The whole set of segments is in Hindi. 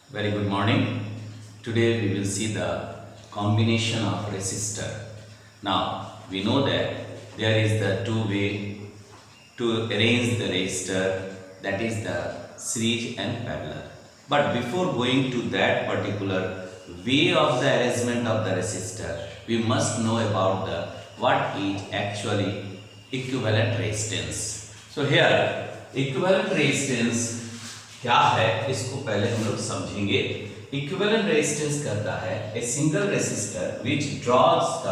Very good morning. Today we will see the combination of resistor. Now we know that there is the two way to arrange the resistor, that is the series and parallel. But before going to that particular way of the arrangement of the resistor, we must know about the what is actually equivalent resistance. So here equivalent resistance क्या है इसको पहले हम लोग समझेंगे। इक्विवेलेंट रेजिस्टेंस करता है a single resistor which draws the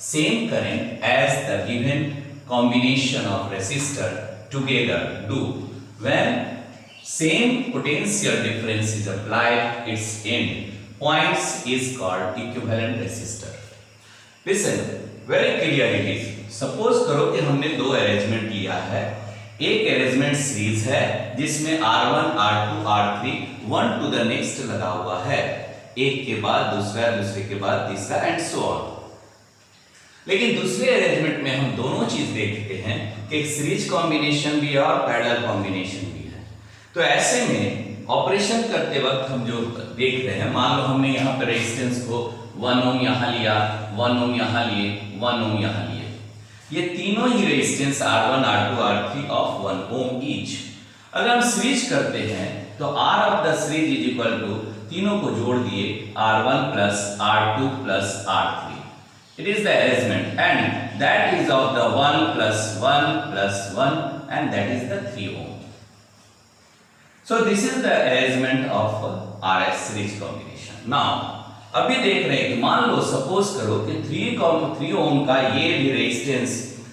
same current as the given combination of resistor together do when same potential difference is applied its end points is called equivalent resistor. Listen very clear it is. Suppose करो कि हमने दो अरेंजमेंट लिया है। एक अरेंजमेंट सीरीज है जिसमें R1, R2, R3 one two the next लगा हुआ है, एक के बाद दूसरा, दूसरे के बाद तीसरा एंड सो ऑन। लेकिन दूसरे अरेंजमेंट में हम दोनों चीज देखते हैं कि एक सीरीज कॉम्बिनेशन भी है और पैरेलल कॉम्बिनेशन भी है। तो ऐसे में ऑपरेशन करते वक्त हम जो देख रहे हैं, मान लो हमने यहाँ पर रेजिस्टेंस को 1 ओम यहाँ लिया, 1 ओम यहाँ लिए, 1 ओम यहाँ लिए। ये तीनों ही resistance R1, R2, R3 of 1 ohm each. अगर हम स्विच करते हैं तो R of the series is equal to तीनों को जोड़ दिए R1 plus R2 plus R3। It is the arrangement and that is of the 1 plus 1 plus 1 and that is the 3 ohm. So this is the arrangement of RS series combination. Now अभी देख रहे हैं कि मान लो सपोज करो कि 3 ओम का ये भी resistance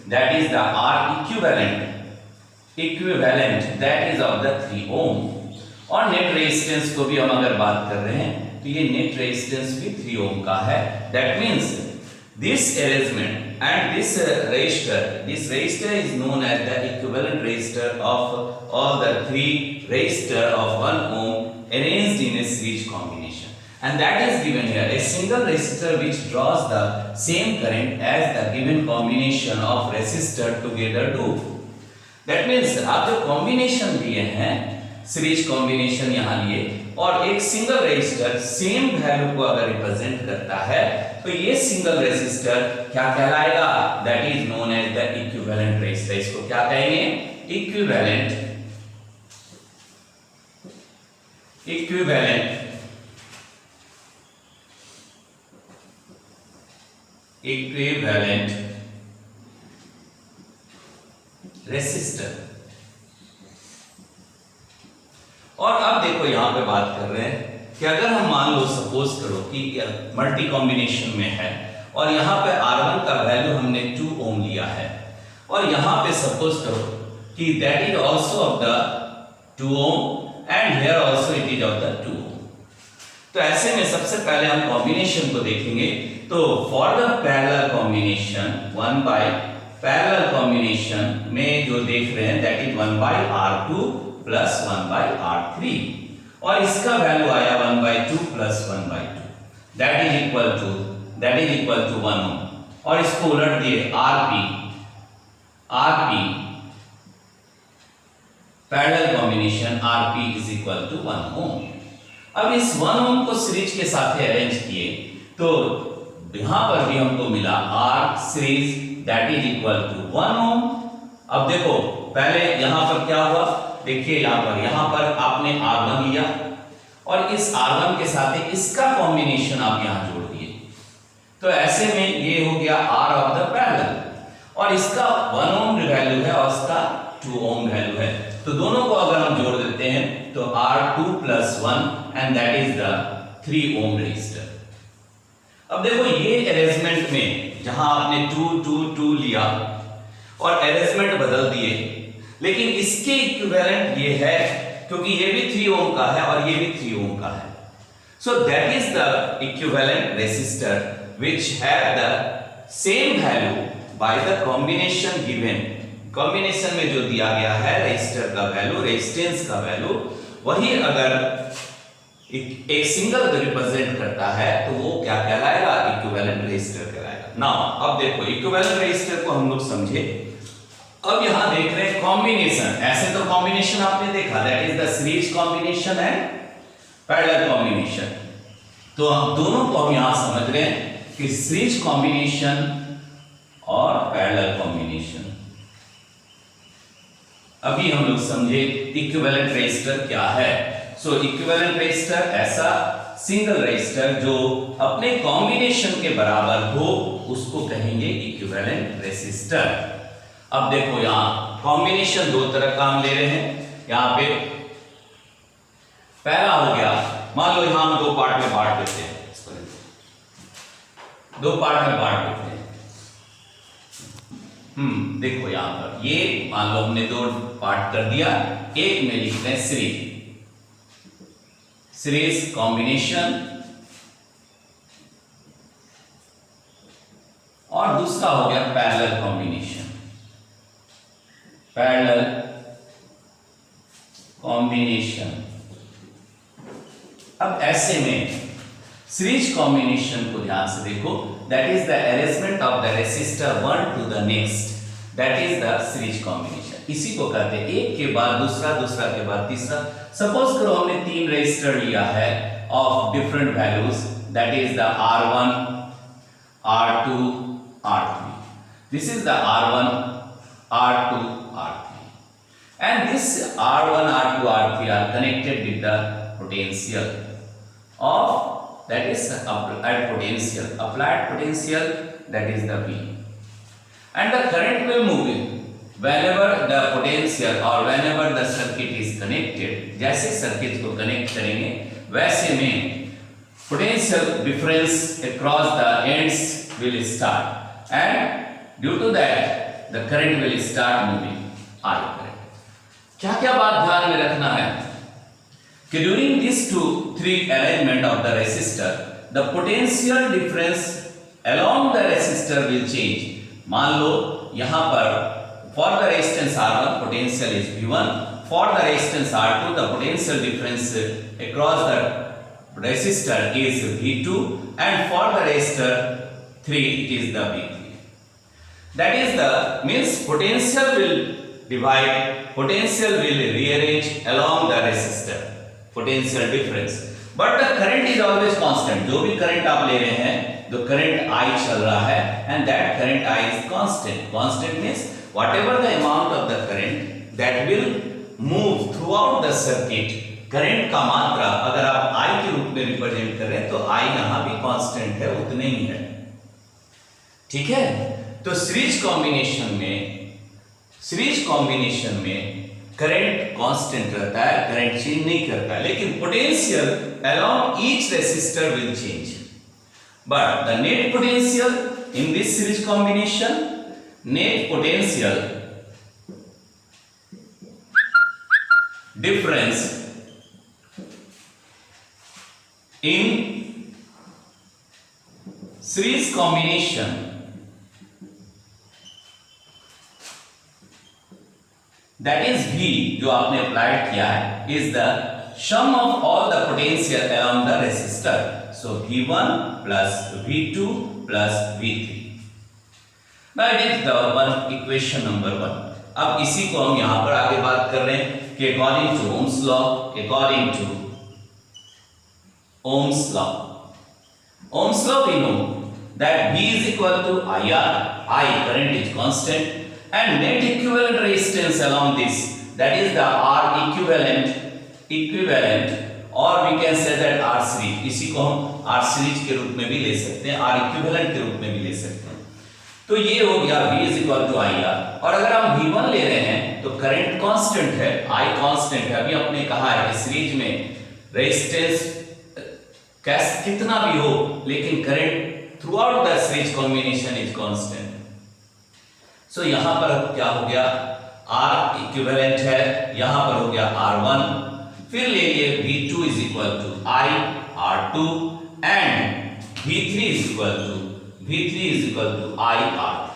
that is the R equivalent that is of the 3 ओम। और नेट रेजिस्टेंस को भी हम अगर बात कर रहे हैं तो ये नेट रेजिस्टेंस भी 3 ओम का है। That means this arrangement and this resistor is known as the equivalent resistor of all the 3 resistor of 1 ohm arranged in a series combination, and that is given here a single resistor which draws the same current as the given combination of resistor together do। That means आप जो कॉम्बिनेशन लिए हैं, सीरीज कॉम्बिनेशन यहाँ लिए और एक सिंगल रेजिस्टर सेम वैल्यू को अगर रिप्रेजेंट करता है तो ये सिंगल रेजिस्टर क्या कहलाएगा? That is known as the equivalent resistor. इसको क्या कहेंगे? Equivalent resistor. और अब देखो यहां पे बात कर रहे हैं कि अगर हम मान लो सपोज करो कि मल्टी कॉम्बिनेशन में है और यहां पे R1 का वैल्यू हमने 2 ओम लिया है और यहां पे सपोज करो कि that is also of the 2 ohm and here also it is of the 2 ओम। तो ऐसे में सबसे पहले हम कॉम्बिनेशन को देखेंगे। तो for the parallel combination 1 by parallel combination में जो देख रहे हैं that is 1 by R2 plus 1 by R3 और इसका वैल्यू आया 1 by 2 plus 1 by 2 that is equal to 1 ohm. और इसको उलट दिए RP parallel combination RP is equal to 1 ohm. अब इस 1 ओम को सीरीज के साथ अरेंज किए तो यहां पर भी हमको मिला R series that is equal to 1 ohm. अब देखो पहले यहां पर क्या हुआ, देखिए यहां पर आपने R1 लिया और इस R1 के साथ इसका कॉम्बिनेशन आप यहां जोड़ दिए। तो ऐसे में ये हो गया R ऑफ द पैरेलल और इसका 1 ओम वैल्यू है और इसका 2 ओम वैल्यू है। तो दोनों को अगर हम जोड़ देते हैं तो R2 plus 1 and that is the 3 ohm resistor. अब देखो ये अरेंजमेंट में जहां आपने 2 2 2 लिया और अरेंजमेंट बदल दिए, लेकिन इसके इक्विवेलेंट ये है क्योंकि ये भी 3 ओम का है और ये भी 3 ओम का है। So that is the equivalent resistor which have the same value by the combination given. Combination में जो दिया गया है रेजिस्टर का वैल्यू, रेजिस्टेंस का वैल्यू, वही अगर एक सिंगल रिप्रेजेंट करता है तो वो क्या कहलाएगा? इक्विवेलेंट रेजिस्टर कहलाएगा। नाउ अब देखो इक्विवेलेंट रेजिस्टर को हम लोग समझे। अब यहां देख रहे हैं कॉम्बिनेशन। ऐसे तो कॉम्बिनेशन आपने देखा that is the series combination and parallel combination. तो हम दोनों को हम यहां समझ रहे हैं कि सीरीज कॉम्बिनेशन और पैरेलल कॉम्बिनेशन। अभी हम लोग समझे इक्विवेलेंट रेजिस्टर क्या है। सो इक्विवेलेंट रेजिस्टर ऐसा सिंगल रेजिस्टर जो अपने कॉम्बिनेशन के बराबर हो उसको कहेंगे इक्विवेलेंट रेजिस्टर। अब देखो यहां कॉम्बिनेशन दो तरह का हम ले रहे हैं। यहां पे पहला हो गया, मान लो यहां हम दो पार्ट में बांट देते हैं, दो पार्ट में बांट देते हैं। देखो यहां पर ये मान लो हमने दो पार्ट कर दिया। एक में लिखते हैं सीरीज कॉम्बिनेशन और दूसरा हो गया पैरेलल कॉम्बिनेशन। Parallel combination. अब ऐसे में सीरीज कॉम्बिनेशन को ध्यान से देखो, that is the arrangement of the resistor one two the next, that is the series combination. इसी को कहते हैं एक के बाद दूसरा, दूसरा के बाद तीसरा। सपोज करो हमने तीन रेजिस्टर लिया है of different values, that is the R1, R2, R3. This is the R1, R2, R3, and this R1, R2, R3 are connected with the potential of, that is applied potential, that is the V, and the current will move whenever the potential or whenever the circuit is connected. जैसे सर्किट को कनेक्ट करेंगे वैसे में potential difference across the ends will start, and due to that the current will start moving, I current. क्या क्या बात ध्यान में रखना है कि during this 2-3 arrangement of the resistor, the potential difference along the resistor will change. मान लो यहां पर for the resistance R1 potential is V1, for the resistance R2 the potential difference across the resistor is V2, and for the resistor 3 it is the V3. That is the means potential will divide, potential will rearrange along the resistor, potential difference, but the current is always constant. जो भी current आप ले रहे हैं, तो current I चल रहा है, and that current I is constant. Constant means whatever the amount of the current that will move throughout the circuit, current का मात्रा अगर आप I के रूप में रिप्रेजेंट कर रहे हैं तो I यहां भी कांस्टेंट है, उतने ही है। ठीक है, तो सीरीज कॉम्बिनेशन में करंट कांस्टेंट रहता है, करंट चेंज नहीं करता है, लेकिन potential along each resistor will change, but the net potential in this series combination, net potential difference in series combination that is V जो आपने अप्लाइड किया है is the sum of all the potential along the resistor. So V1 plus V2 plus V3. Now it is the one equation number 1. अब इसी को हम यहां पर आगे बात कर रहे हैं कि according to Ohm's law we know that V is equal to IR, I current is constant, and net equivalent resistance along this, that is the R equivalent, or we can say that R series. इसी को हम R series के रूप में भी ले सकते हैं, R equivalent के रूप में भी ले सकते हैं। तो ये हो गया V is equal to IR, और अगर हम V1 ले रहे हैं तो करंट कांस्टेंट है, I कांस्टेंट है। अभी आपने कहा है कि सीरीज में रेजिस्टेंस कैसे कितना भी हो लेकिन current throughout the series combination is constant. So यहां पर क्या हो गया, R इक्विवेलेंट है, यहां पर हो गया R1, फिर ले लिए V2 is equal to I R2 and V3 is equal to I R3।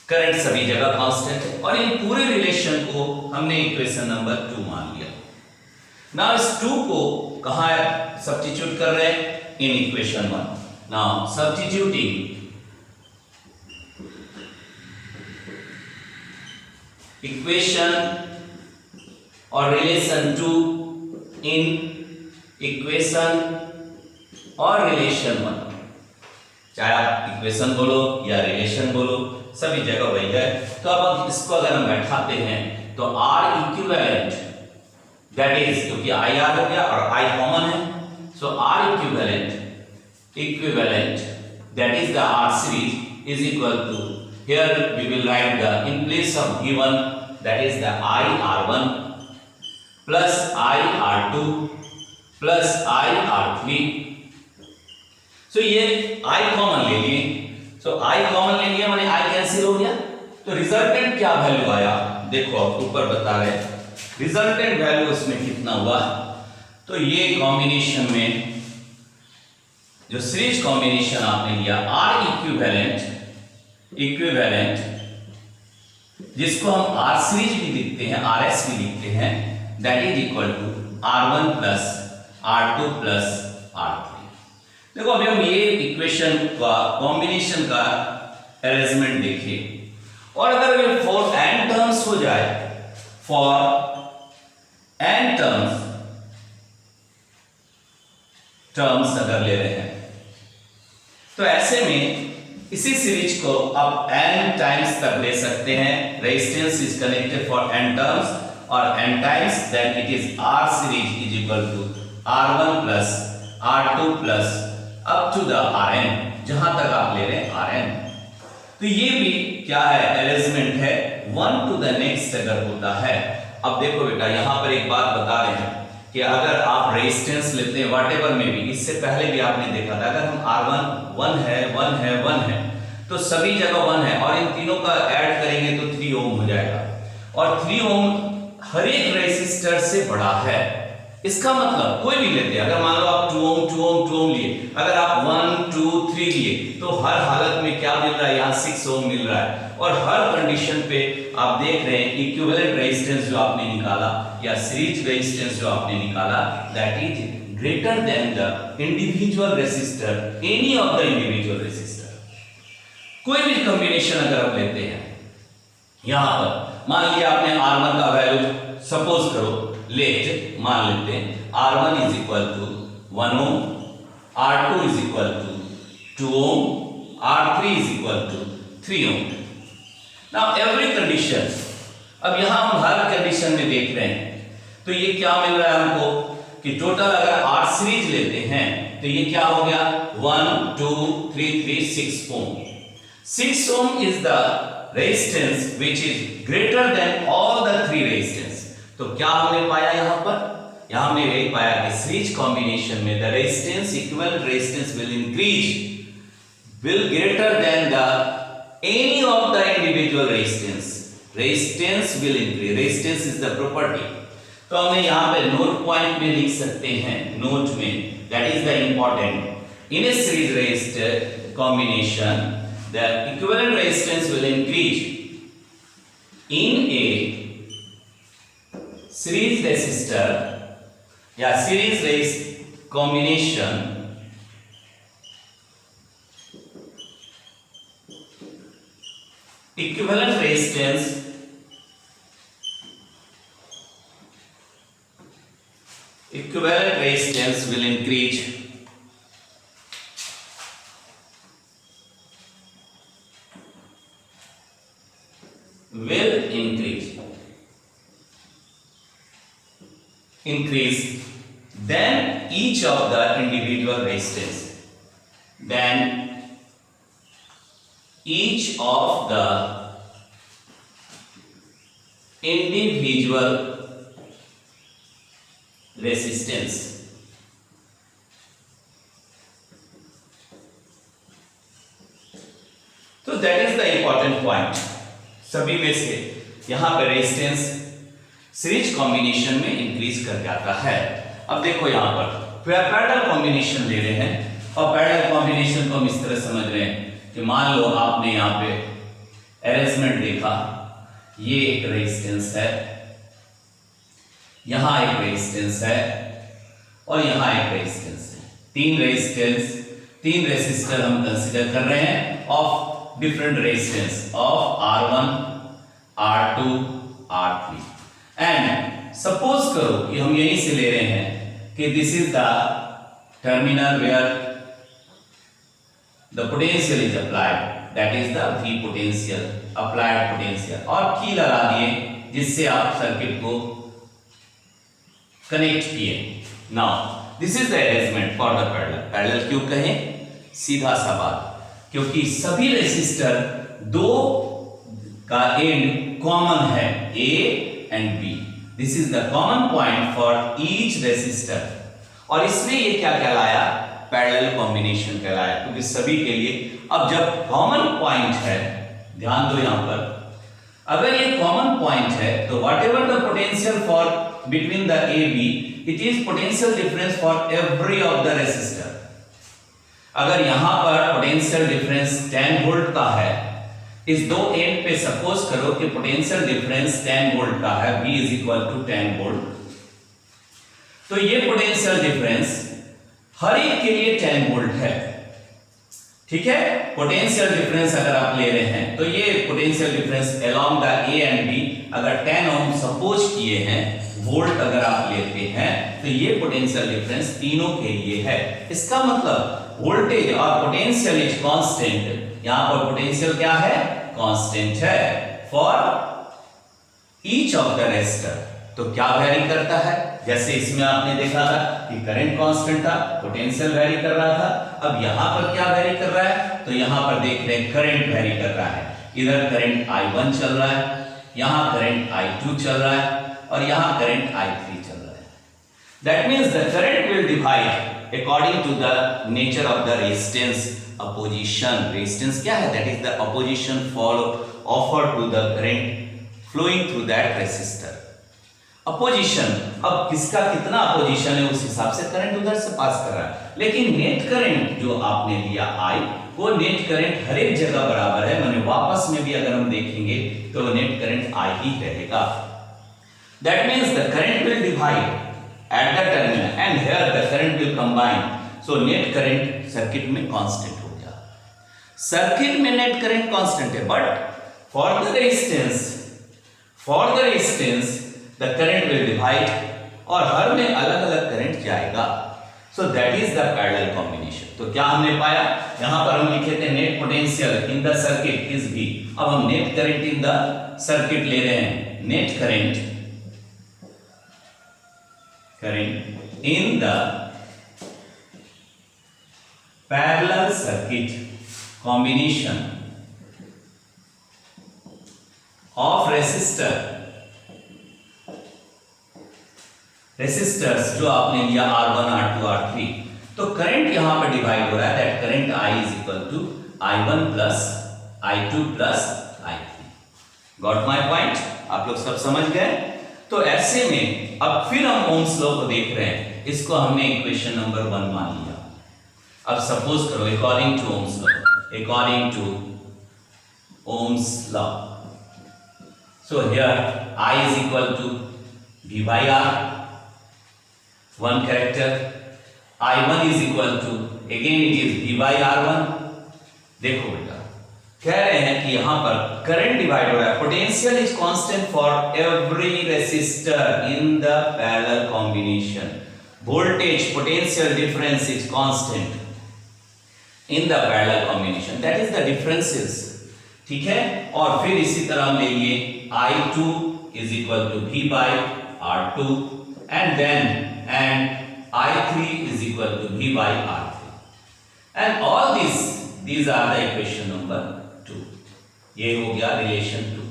Current सभी जगह कांस्टेंट है और इन पूरे रिलेशन को हमने इक्वेशन नंबर 2 मान लिया। नाउ इस 2 को कहां सब्स्टिट्यूट कर रहे हैं, in equation 1। Now substituting equation और रिलेशन 2 इन इक्वेशन और रिलेशन 1, चाहे आप इक्वेशन बोलो या रिलेशन बोलो, सभी जगह वही है। तो अब इसको अगर हम बैठाते हैं तो R इक्विवेलेंट, दैट इज, क्योंकि आई आर हो गया और आई कॉमन है, so R equivalent that is the R series is equal to, here we will write the in place of given, that is the I R1 plus I R2 plus I R3। so ये I कॉमन ले लिए, so I कॉमन ले लिया माने I कैंसिल हो गया, तो रिजल्टेंट क्या वैल्यू आया देखो, आप ऊपर बता रहे रिजल्टेंट वैल्यू उसमें कितना हुआ। तो ये कॉम्बिनेशन में जो सीरीज कॉम्बिनेशन आपने लिया R इक्विवेलेंट, जिसको हम R सीरीज भी लिखते हैं, RS भी लिखते हैं, that is equal to R1 plus R2 plus R3। देखो अभी हम ये इक्वेशन का कॉम्बिनेशन का अरेंजमेंट देखिए, और अगर ये फॉर n टर्म्स हो जाए, फॉर n टर्म्स अगर ले रहे हैं, तो ऐसे में इसी सीरीज को आप n टाइम्स तक ले सकते हैं। Resistance is connected for n terms और n times, then it is R series is equal to R1 plus R2 plus up to the Rn, जहां तक आप ले रहे हैं Rn। तो ये भी क्या है, अरेंजमेंट है, वन टू द नेक्स्ट अगर होता है। अब देखो बेटा यहां पर एक बात बता रहे हैं कि अगर आप रेजिस्टेंस लेते हैं व्हाटएवर में भी, इससे पहले भी आपने देखा था, अगर हम R1 1 है तो सभी जगह 1 है और इन तीनों का ऐड करेंगे तो 3 ओम हो जाएगा, और 3 ओम हर एक रेजिस्टर से बड़ा है। इसका मतलब कोई भी लेते हैं, अगर मान लो आप 2 ओम लिए, अगर आप 1 2 3 लिए, तो हर हालत में क्या मिल रहा है, यहाँ 6 ओम मिल रहा है। और हर कंडीशन पे आप देख रहे हैं इक्विवेलेंट रेजिस्टेंस जो आपने निकाला या सीरीज रेजिस्टेंस जो आपने निकाला, that is greater than the individual resistor, any of the individual resistor. कोई भी कॉम्बिनेशन अगर आप लेते हैं, यहां पर मान लिया आपने R1 का वैल्यू सपोज करो, लेट मान लेते हैं R1 is equal to 1 ohm, R2 is equal to 2 ohm, R3 is equal to 3 ohm. Now every condition, अब यहां हम हर कंडीशन में देख रहे हैं, तो ये क्या मिल रहा है हमको कि टोटल अगर R सीरीज लेते हैं तो ये क्या हो गया, 1 2 3 6 ohm. 6 ohm is the resistance which is greater than all the 3 resistance. तो क्या हमने पाया यहां पर, यहां हमने यही पाया कि सीरीज कॉम्बिनेशन में the resistance, equivalent resistance will increase, will greater than the any of the individual resistance, resistance will increase, resistance is the property। तो हमें यहाँ पे नोट पॉइंट में लिख सकते हैं, नोट में, that is the important, in a series resistor combination the equivalent resistance will increase in a series resistor या series resistor combination equivalent resistance will increase then each of the individual resistance, then each of the individual resistance तो that is the important point. सभी में से यहां पर रेजिस्टेंस सीरीज कॉम्बिनेशन में इंक्रीज कर जाता है। अब देखो यहां पर पैरेलल कॉम्बिनेशन ले रहे हैं, और पैरेलल कॉम्बिनेशन को हम इस तरह समझ रहे हैं कि मान लो आपने यहाँ पे अरेंजमेंट देखा, ये एक रेजिस्टेंस है, यहां एक रेजिस्टेंस है और यहां एक रेजिस्टेंस है, तीन रेजिस्टर हम कंसीडर कर रहे हैं of different resistance of R1 R2 R3। And suppose करो कि हम यहीं से ले रहे हैं कि this is the terminal where the potential is applied, that is the V potential, applied potential, और की लगा दिए जिससे आप सर्किट को कनेक्ट किए। Now this is the arrangement for the parallel. Parallel क्यों कहें? सीधा सा बात, क्योंकि सभी रेसिस्टर दो का एंड कॉमन है, A and B। This is the common point for each resistor, और इसलिए ये क्या कहलाया? पैरेलल कॉम्बिनेशन कहलाया, क्योंकि सभी के लिए अब जब कॉमन पॉइंट है, ध्यान दो यहां पर, अगर ये कॉमन पॉइंट है तो whatever the potential for between the A B, it is potential difference for every of the resistor. अगर यहां पर पोटेंशियल डिफरेंस 10 वोल्ट का है, इस दो एंड पे सपोज करो कि पोटेंशियल डिफरेंस 10 वोल्ट का है, V is equal to 10 volt, तो ये पोटेंशियल डिफरेंस हर एक के लिए 10 वोल्ट है, ठीक है। पोटेंशियल डिफरेंस अगर आप ले रहे हैं तो ये potential difference along the A and B अगर 10 ओम सपोज किए हैं, वोल्ट अगर आप लेते हैं, तो ये पोटेंशियल डिफरेंस तीनों के लिए है। इसका मतलब वोल्टेज और पोटेंशियल इज कांस्टेंट। यहां पर पोटेंशियल क्या है? कांस्टेंट है for each of the resistor. तो क्या वेरी करता है? जैसे इसमें आपने देखा था कि करंट कांस्टेंट था, पोटेंशियल वेरी कर रहा था। अब यहां पर क्या वेरी कर रहा है? तो यहां पर देख रहे हैं करंट वेरी कर रहा है। इधर करंट I1 चल रहा है, यहां करंट I2 चल रहा है, और यहां करंट I3 चल रहा है। That means the current will divide according to the nature of the resistance opposition। resistance क्या है? that is the opposition offered to the current flowing through that resistor। opposition, अब किसका कितना opposition है उस हिसाब से करंट उधर से पास कर रहा है, लेकिन नेट करंट जो आपने लिया I, वो नेट करंट हर एक जगह बराबर है। मैंने वापस में भी अगर हम देखेंगे तो नेट करंट I ही रहेगा। that means the current will divide at the terminal and here the current will combine, so net current circuit में कांस्टेंट हो गया। सर्किट में नेट करंट कांस्टेंट है, but for the resistance the current will divide, और हर में अलग अलग करंट जाएगा। सो that is the parallel combination. तो क्या हमने पाया? यहां पर हम लिखे थे net potential in the circuit is V। अब हम net current in the circuit ले रहे हैं। Net current in the parallel circuit combination of resistors जो आपने लिया R1, R2, R3, तो करंट यहां पर डिवाइड हो रहा है। That current I is equal to I1 plus I2 plus I3। Got my point? आप लोग सब समझ गए? तो ऐसे में अब फिर हम ओम्स लॉ को देख रहे हैं। इसको हमने इक्वेशन नंबर 1 मान लिया। अब सपोज करो according to Ohm's law, so here I is equal to V by R, one character, I1 is equal to again it is V by R1। देखो बेटा, कह रहे हैं कि यहां पर करंट डिवाइड हो रहा है। Potential is constant for every resistor in the parallel combination. Voltage potential difference is constant in the parallel combination, that is the differences, ठीक है। और फिर इसी तरह हम ले लिए I2 is equal to V by R2 and I3 is equal to V by R3 and all these are the equation number 2। ये हो गया relation 2।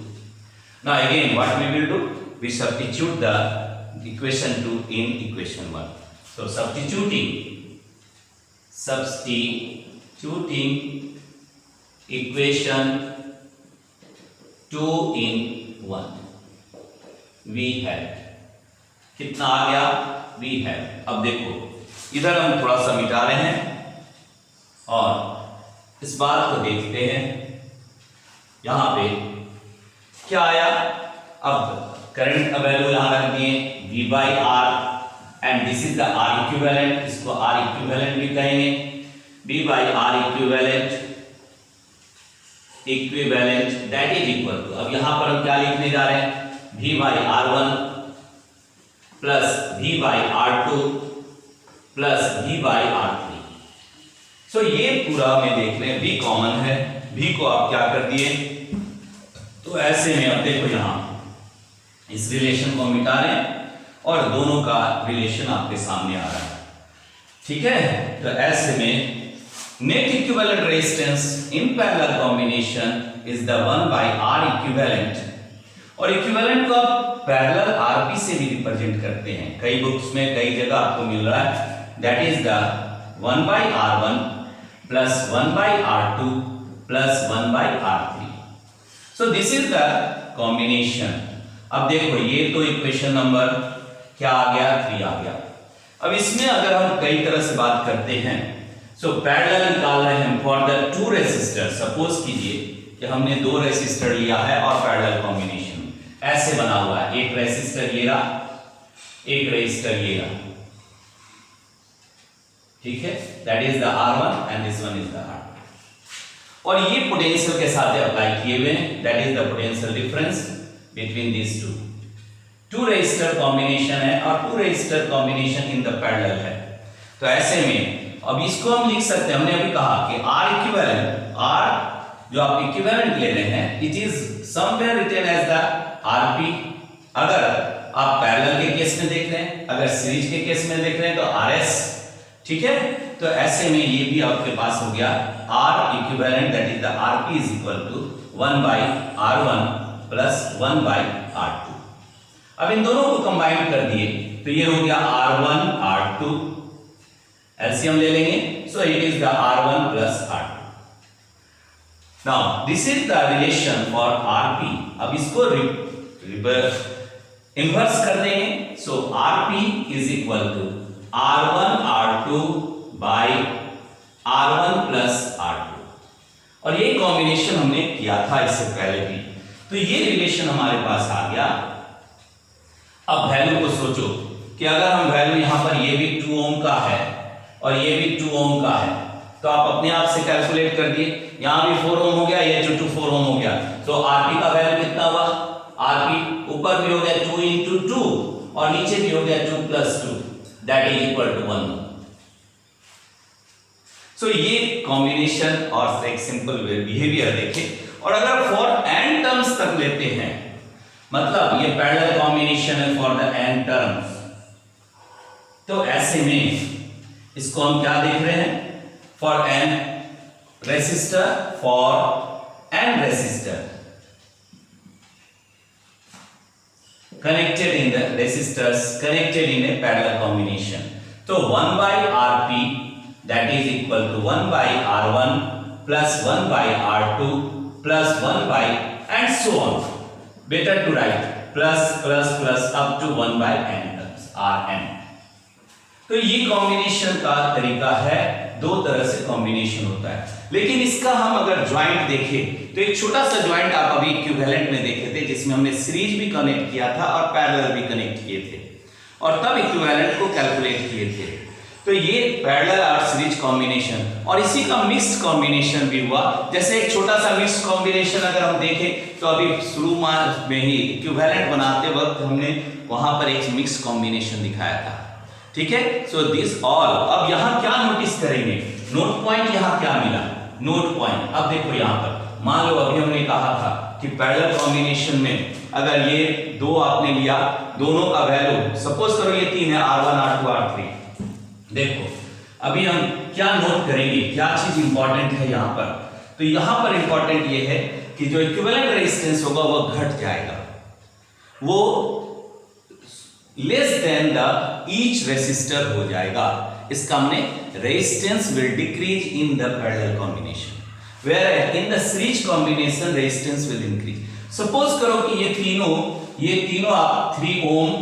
Now again what we will do? We substitute the equation 2 in equation 1। So substituting equation 2 in 1, we have कितना आ गया? We have, अब देखो इधर हम थोड़ा सा मिटा रहे हैं और इस बात को देखते हैं। यहां पे क्या आया? अब करंट का वैल्यू यहां रख दिए V by R and this is the R equivalent, इसको R इक्विवेलेंट भी कहेंगे। V by R equivalent that is equal to, अब यहां पर हम क्या लिखने जा रहे हैं? V by R1 plus V by R2 plus V by R3। सो ये पूरा में देख लें V कॉमन है, V को आप क्या कर दिए, तो ऐसे में अब देखो यहां इस रिलेशन को मिटा रहे हैं और दोनों का रिलेशन आपके सामने आ रहा है, ठीक है। तो ऐसे में net equivalent resistance in parallel combination is the 1 by R equivalent, और इक्विवेलेंट को आप पैरेलल RP से भी रिप्रेजेंट करते हैं, कई बुक्स में कई जगह आपको मिल रहा है, that is the 1 by R1 plus 1 by R2 plus 1 by R3। So this is the combination. अब देखो ये तो इक्वेशन नंबर क्या आ गया, 3 आ गया। अब इसमें अगर हम कई तरह से बात करते हैं, सो पैरेलल निकाल रहे हैं फॉर द 2 रेसिस्टर। सपोज कीजिए कि हमने 2 रेसिस्टर लिया है और पैरेलल कॉम्बिनेशन ऐसे बना हुआ है, एक रेसिस्टर ये रहा, एक रेसिस्टर ये रहा, ठीक है, that is the R1 and this one is the R2, और ये पोटेंशियल के साथ अप्लाई किए हुए हैं, that is the potential difference between these two resistor combination है और 2 resistor combination in the parallel है। तो ऐसे में अब इसको हम लिख सकते हैं, हमने अभी कहा कि R इक्विवेलेंट, R जो आप इक्विवेलेंट ले रहे हैं, it is somewhere written as the RP। अगर आप पैरेलल के केस में देख रहे हैं, अगर सीरीज के केस में देख रहे हैं तो RS, ठीक है। तो ऐसे में ये भी आपके पास हो गया R equivalent, that is the RP is equal to 1 by R1 plus 1 by R2। अब इन दोनों को कंबाइन कर दिए तो ये हो गया R1 R2, एलसीएम ले लेंगे, so it is the R1 plus R2। Now this is the relation for RP। अब इसको इन्वर्स कर देंगे, so RP is equal to R1 R2 by R1 plus R2, और ये कॉम्बिनेशन हमने किया था इससे पहले भी, तो ये रिलेशन हमारे पास आ गया। अब वैल्यू को सोचो कि अगर हम वैल्यू यहां पर ये भी 2 ओम का है और ये भी 2 ओम का है, तो आप अपने आप से कैलकुलेट कर दिए, यहां भी 4 ओम हो गया, ये 2 4 ओम हो गया, तो RP का वैल्यू कितना हुआ, RP ऊपर भी हो गया 2 into 2 और नीचे भी हो गया 2 plus 2, that is equal to 1। So ये कॉम्बिनेशन और एक सिंपल बिहेवियर देखें, और अगर फॉर n टर्म्स तक लेते हैं, मतलब ये पैरेलल कॉम्बिनेशन है फॉर द n टर्म्स, तो ऐसे में इसको हम क्या देख रहे हैं, for n resistor, for n resistor connected in the resistors connected in a parallel combination, तो 1 by Rp that is equal to 1 by R1 plus 1 by R2 plus 1 by and so on, better to write plus plus plus up to 1 by n terms Rn। तो ये कॉम्बिनेशन का तरीका है, 2 तरह से कॉम्बिनेशन होता है, लेकिन इसका हम अगर ज्वाइंट देखें तो एक छोटा सा ज्वाइंट आप अभी इक्विवेलेंट में देखे थे, जिसमें हमने सीरीज भी कनेक्ट किया था और पैरेलल भी कनेक्ट किए थे, और तब इक्विवेलेंट को कैलकुलेट किए थे। तो ये पैरेलल और सीरीज कॉम्बिनेशन, और इसी का मिक्स्ड कॉम्बिनेशन भी हुआ। जैसे एक छोटा सा मिक्स्ड कॉम्बिनेशन अगर हम देखें तो अभी शुरू में ही इक्विवेलेंट बनाते वक्त हमने वहां पर एक मिक्स्ड कॉम्बिनेशन दिखाया था, ठीक है। सो दिस ऑल, अब यहाँ क्या नोटिस करेंगे, नोट पॉइंट यहाँ क्या मिला, नोट पॉइंट। अब देखो यहाँ पर मान लो अभी हमने कहा था कि पैरेलल कॉम्बिनेशन में अगर ये 2 आपने लिया, दोनों का वैल्यू सपोज करो ये 3 है, R1 R2 R3। देखो अभी हम क्या नोट करेंगे, क्या चीज इंपॉर्टेंट है यहाँ पर, तो यहाँ पर इंपॉर्टेंट ये है कि जो इक्विवेलेंट रेजिस्टेंस होगा वो घट जाएगा, वो less than the each resistor हो जाएगा। इसका हमने resistance will decrease in the parallel combination, whereas in the series combination resistance will increase. Suppose करो कि ये तीनों आप 3 ohm,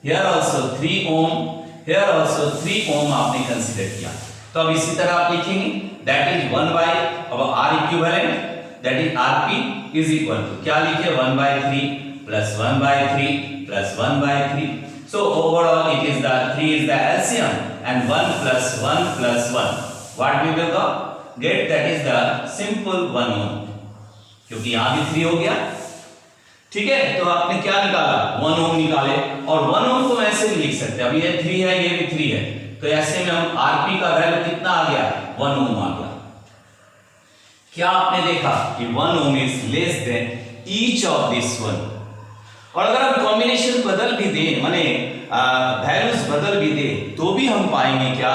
here also 3 ohm, here also 3 ohm आपने कंसीडर किया, तो अब इसी तरह आप लिखेंगे that is 1 by अब R equivalent that is RP is equal to क्या लिखे 1 by 3 plus 1 by 3 plus 1 by 3, so overall it is the 3 is the LCM and 1 plus 1 plus 1, what we will get, that is the simple 1 ohm, क्योंकि यहां भी 3 हो गया, ठीक है। तो आपने क्या निकाला 1 ओम निकाले, और 1 ओम को ऐसे भी लिख सकते हैं, अब ये 3 है ये भी 3 है, तो ऐसे में हम आरपी का वैल्यू कितना आ गया, 1 ओम आ गया। क्या आपने देखा कि 1 ohm is less than each of this one. और अगर हम कॉम्बिनेशन बदल भी दें, माने वैल्यूज बदल भी दे, तो भी हम पाएंगे क्या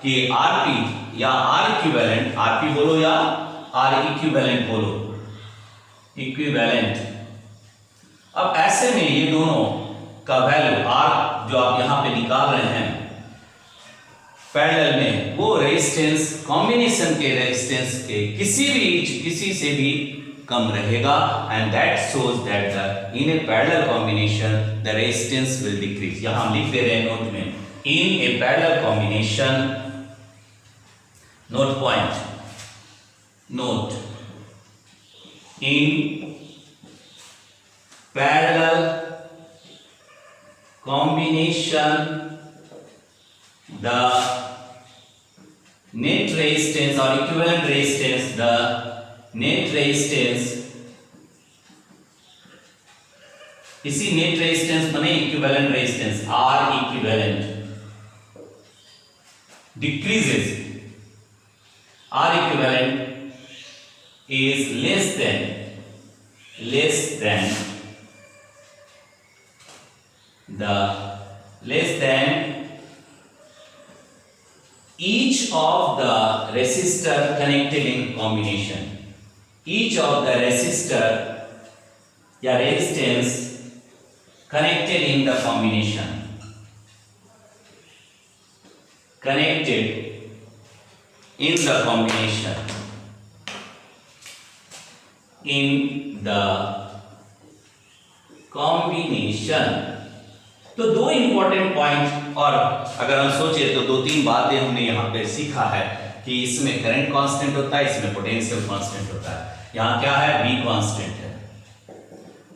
कि आरपी या आर इक्विवेलेंट, आरपी बोलो या आर इक्विवेलेंट बोलो, इक्विवेलेंट। अब ऐसे में ये दोनों का वैल्यू आर जो आप यहां पे निकाल रहे हैं पैरेलल में, वो रेजिस्टेंस कॉम्बिनेशन के रेजिस्टेंस के किसी से भी कम रहेगा, and that shows that the in a parallel combination the resistance will decrease. यहां हम लिख दे रहे हैं नोट में, in a parallel combination, note point, note, in parallel combination the net resistance or equivalent resistance, the net resistance, इसी net resistance बने equivalent resistance, R equivalent decreases, R equivalent is less than each of the resistor connected in combination, each of the resistor या resistance connected in the combination, connected in the combination, in the combination। तो दो इंपॉर्टेंट पॉइंट, और अगर हम सोचे तो दो तीन बातें हमने यहाँ पे सीखा है कि इसमें करंट कांस्टेंट होता है, इसमें पोटेंशियल कांस्टेंट होता है। यहाँ क्या है, V कांस्टेंट है,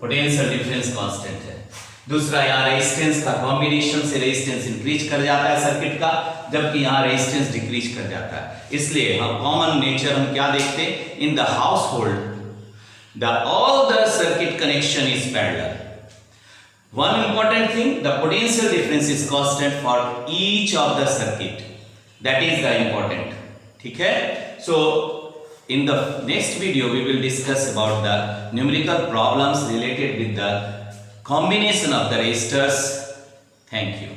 पोटेंशियल डिफरेंस कांस्टेंट है। दूसरा, यहाँ रेजिस्टेंस का कॉम्बिनेशन से रेजिस्टेंस इंक्रीज कर जाता है सर्किट का, जबकि यहाँ रेजिस्टेंस डिक्रीज कर जाता है। इसलिए हम कॉमन नेचर हम क्या देखते हैं, in the house hold all the circuit connection is parallel. One important thing, the potential difference is constant for each of the circuit. That is the important. ठीक है? So in the next video we will discuss about the numerical problems related with the combination of the resistors. Thank you.